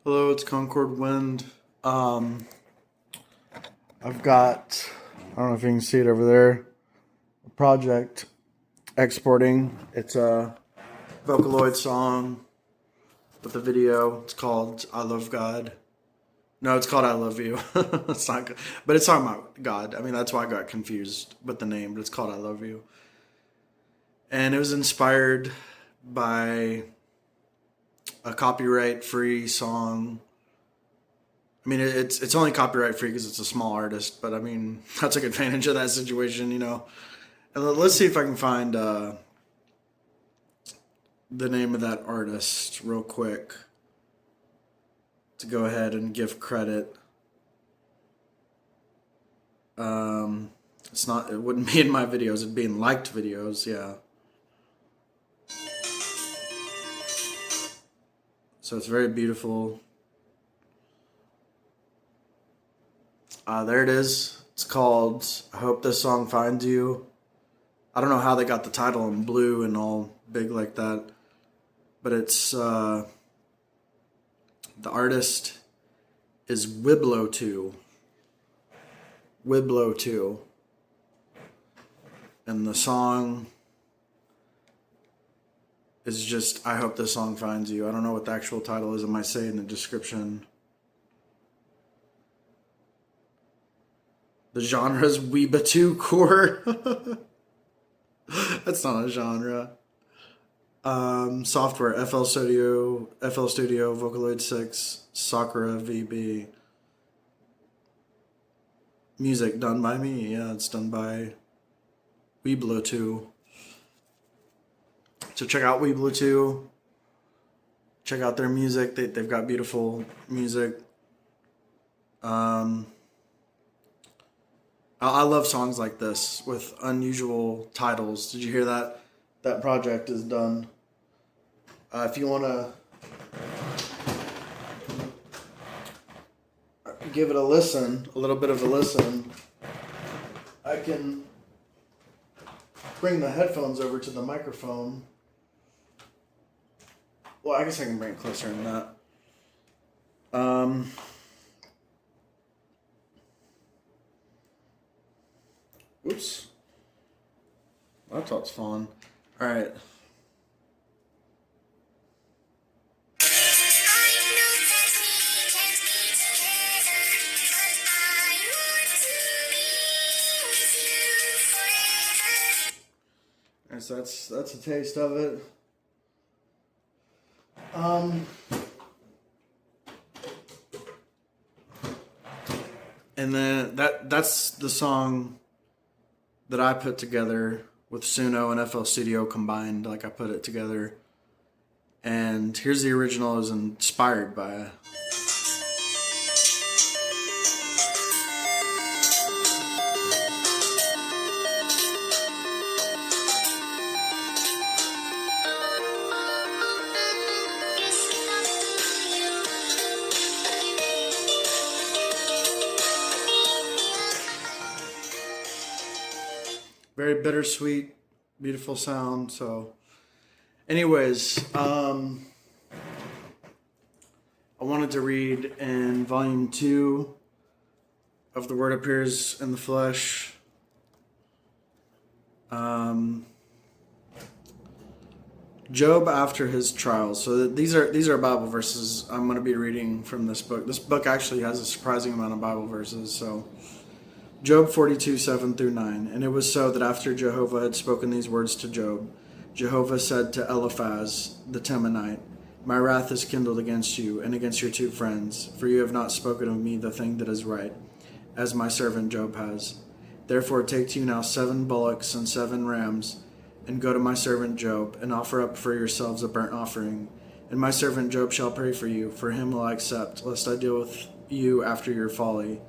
Hello, it's Concord Wind. I've got, I don't know if you can see it over there, a project exporting. It's a Vocaloid song with a video. It's called I Love God. No, it's called I Love You. It's not good. But it's talking about God. I mean, that's why I got confused with the name, but it's called I Love You. And it was inspired by a copyright free song. I mean, it's only copyright free because it's a small artist, but I mean, I took advantage of that situation. And let's see if I can find the name of that artist real quick to go ahead and give credit. It's not. It wouldn't be in my videos. It'd be in liked videos. Yeah. So it's very beautiful. There it is. It's called I Hope This Song Finds You. I don't know how they got the title in blue and all big like that, but it's the artist is Wiblo2. Wiblo2. And the song is just I Hope This Song Finds You. I don't know what the actual title is. It might say in the description. The genre is Weeba2 core. That's not a genre. Software FL Studio, Vocaloid 6, Sakura VB. Music done by me. Yeah, it's done by Weeblo2. So check out Weeblo2. Check out their music. They've got beautiful music. I love songs like this with unusual titles. Did you hear that? That project is done. If you want to give it a listen, a little bit of a listen, I can bring the headphones over to the microphone. Well, I guess I can bring it closer than that. Oops. Laptop's falling. Alright. So that's a taste of it. And then that's the song that I put together with Suno and FL Studio combined. Like I put it together. And here's the original. It was inspired by. Very bittersweet, beautiful sound. So, anyways, I wanted to read in volume 2 of The Word Appears in the Flesh. Job after his trials. So these are Bible verses I'm going to be reading from this book. This book actually has a surprising amount of Bible verses. So Job 42, 7 through 9. And it was so that after Jehovah had spoken these words to Job, Jehovah said to Eliphaz the Temanite, My wrath is kindled against you and against your 2 friends, for you have not spoken of me the thing that is right, as my servant Job has. Therefore take to you now 7 bullocks and 7 rams, and go to my servant Job, and offer up for yourselves a burnt offering. And my servant Job shall pray for you, for him will I accept, lest I deal with you after your folly,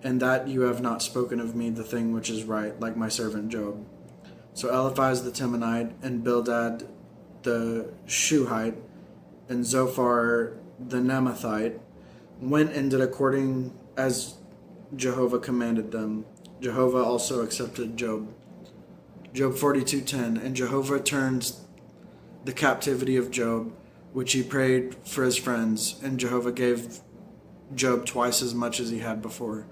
and that you have not spoken of me the thing which is right, like my servant Job. So Eliphaz the Temanite, and Bildad the Shuhite, and Zophar the Naamathite went and did according as Jehovah commanded them. Jehovah also accepted Job. Job 42:10. And Jehovah turns the captivity of Job which he prayed for his friends, and Jehovah gave Job twice as much as he had before.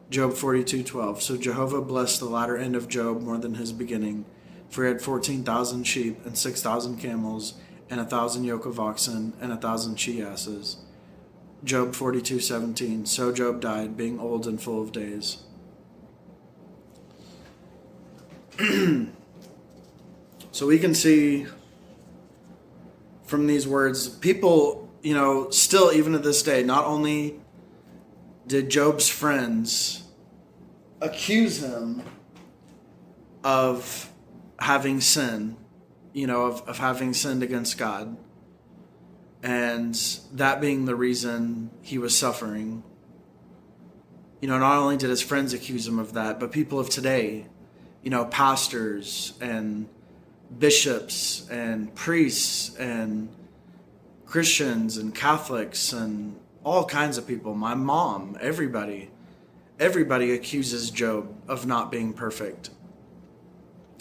Job 42:12. So Jehovah blessed the latter end of Job more than his beginning, for he had 14,000 sheep and 6,000 camels and 1,000 yoke of oxen and 1,000 she-asses. Job 42:17. So Job died, being old and full of days. So we can see from these words, people, still even to this day, not only did Job's friends accuse him of having sin, of having sinned against God, and that being the reason he was suffering. Not only did his friends accuse him of that, but people of today, pastors and bishops and priests and Christians and Catholics and all kinds of people, my mom, everybody accuses Job of not being perfect.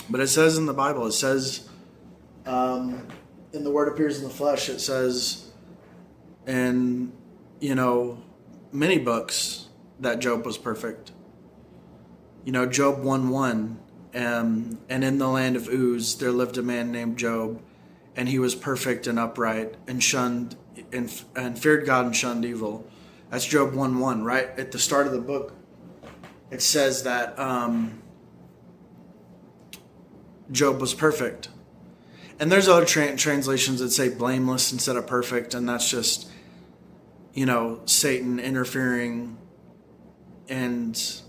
But it says in the Bible, it says, in the Word appears in the flesh, it says in, many books that Job was perfect. Job 1:1, and in the land of Uz there lived a man named Job, and he was perfect and upright and shunned and feared God and shunned evil. That's Job 1:1, right at the start of the book. It says that Job was perfect. And there's other translations that say blameless instead of perfect, and that's just, Satan interfering and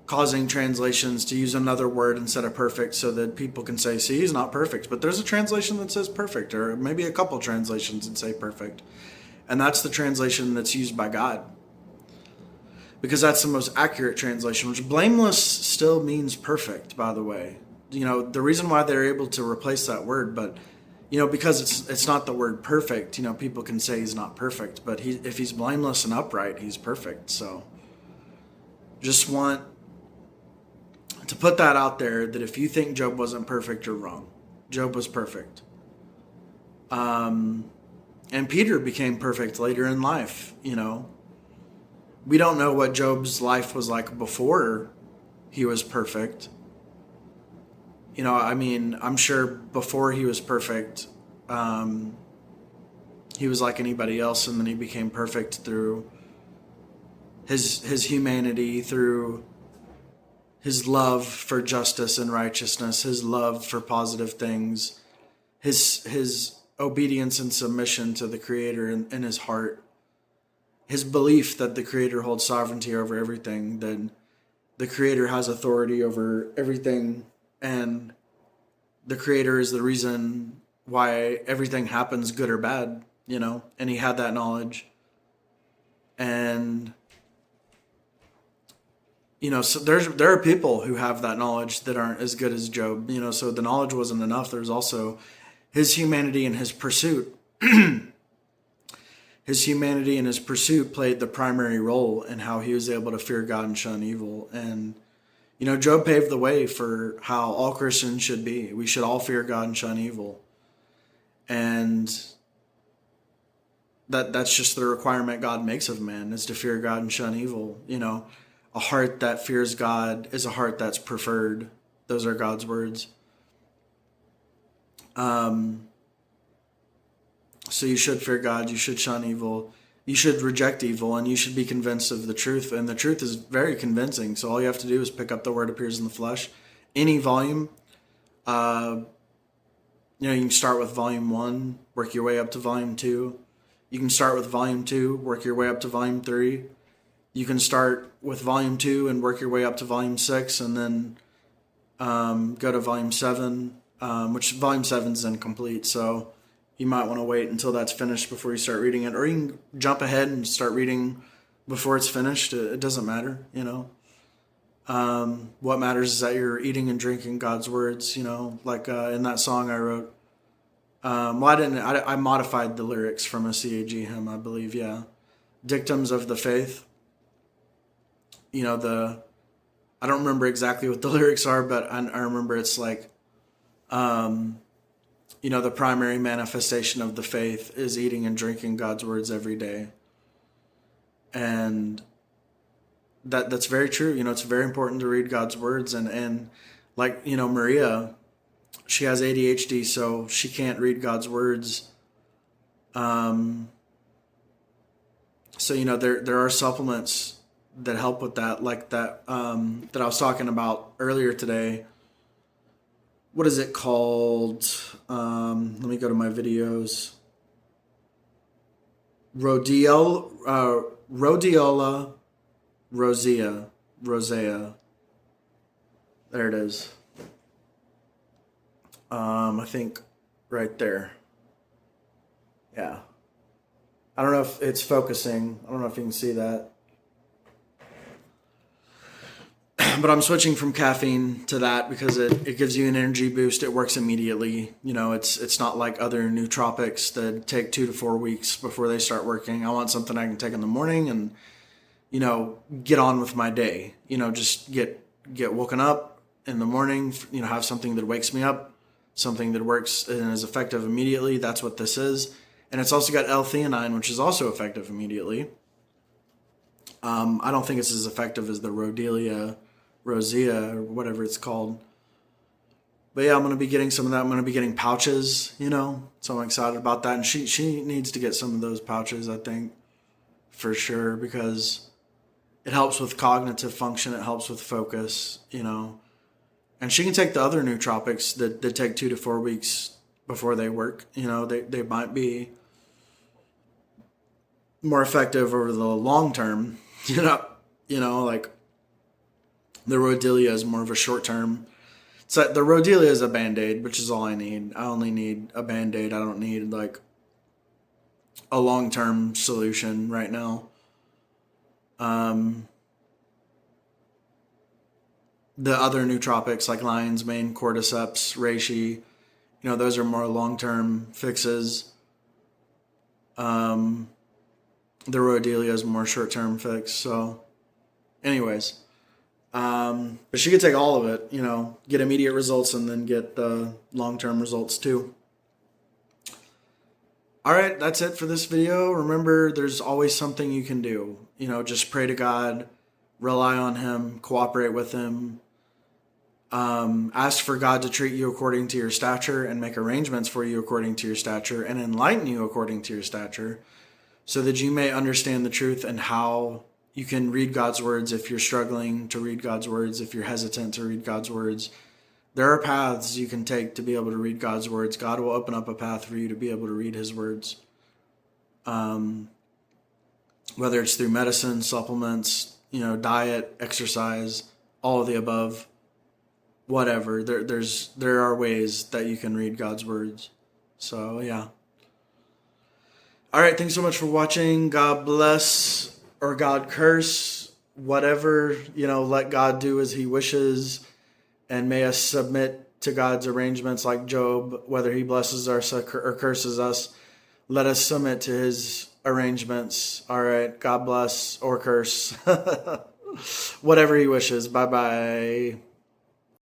causing translations to use another word instead of perfect so that people can say, see, he's not perfect. But there's a translation that says perfect, or maybe a couple translations that say perfect. And that's the translation that's used by God, because that's the most accurate translation, which blameless still means perfect, by the way. The reason why they're able to replace that word, but, because it's not the word perfect, people can say he's not perfect, but if he's blameless and upright, he's perfect. So just want to put that out there, that if you think Job wasn't perfect, you're wrong. Job was perfect. And Peter became perfect later in life, We don't know what Job's life was like before he was perfect. I'm sure before he was perfect, he was like anybody else, and then he became perfect through his humanity, through his love for justice and righteousness, his love for positive things, his obedience and submission to the Creator in his heart, his belief that the Creator holds sovereignty over everything, that the Creator has authority over everything, and the Creator is the reason why everything happens, good or bad, and he had that knowledge. And so there are people who have that knowledge that aren't as good as Job, so the knowledge wasn't enough. There's also his humanity and his pursuit. His humanity and his pursuit played the primary role in how he was able to fear God and shun evil. And, Job paved the way for how all Christians should be. We should all fear God and shun evil. And that's just the requirement God makes of man, is to fear God and shun evil. A heart that fears God is a heart that's preferred. Those are God's words. So you should fear God, you should shun evil, you should reject evil, and you should be convinced of the truth. And the truth is very convincing. So all you have to do is pick up The Word Appears in the Flesh, any volume. You can start with volume 1, work your way up to volume 2. You can start with volume 2, work your way up to volume 3. You can start with volume 2 and work your way up to volume 6, and then go to volume 7, which volume 7 is incomplete. So you might want to wait until that's finished before you start reading it. Or you can jump ahead and start reading before it's finished. It doesn't matter, What matters is that you're eating and drinking God's words, like in that song I wrote. I modified the lyrics from a CAG hymn, I believe, yeah. Dictums of the Faith. I don't remember exactly what the lyrics are, but I remember it's like, the primary manifestation of the faith is eating and drinking God's words every day. And that's very true. It's very important to read God's words. And like, Maria, she has ADHD, so she can't read God's words. So, there are supplements that help with that, like that I was talking about earlier today. What is it called? Let me go to my videos. Rhodiola rosea. There it is. I think right there. Yeah. I don't know if it's focusing. I don't know if you can see that. But I'm switching from caffeine to that because it gives you an energy boost. It works immediately. It's not like other nootropics that take 2 to 4 weeks before they start working. I want something I can take in the morning and, get on with my day. Just get woken up in the morning, have something that wakes me up, something that works and is effective immediately. That's what this is. And it's also got L-theanine, which is also effective immediately. I don't think it's as effective as the Rhodiola rosea or whatever it's called. But yeah, I'm going to be getting some of that. I'm going to be getting pouches, so I'm excited about that. And she needs to get some of those pouches, I think, for sure, because it helps with cognitive function. It helps with focus, And she can take the other nootropics that take 2 to 4 weeks before they work. They might be more effective over the long term, like the Rhodiola is more of a short term. So the Rhodiola is a Band-Aid, which is all I need. I only need a Band-Aid. I don't need like a long-term solution right now. The other nootropics like lion's mane, cordyceps, reishi, those are more long-term fixes. The Rhodiola is more short-term fix. So anyways, but she could take all of it, get immediate results and then get the long-term results too. All right, that's it for this video. Remember, there's always something you can do. Just pray to God, rely on Him, cooperate with Him. Ask for God to treat you according to your stature and make arrangements for you according to your stature and enlighten you according to your stature so that you may understand the truth and how you can read God's words if you're struggling to read God's words, if you're hesitant to read God's words. There are paths you can take to be able to read God's words. God will open up a path for you to be able to read His words. Whether it's through medicine, supplements, diet, exercise, all of the above, whatever. There are ways that you can read God's words. So, yeah. All right, thanks so much for watching. God bless or God curse, whatever, let God do as He wishes, and may us submit to God's arrangements like Job, whether He blesses us or curses us. Let us submit to His arrangements. All right, God bless or curse, whatever He wishes. Bye-bye.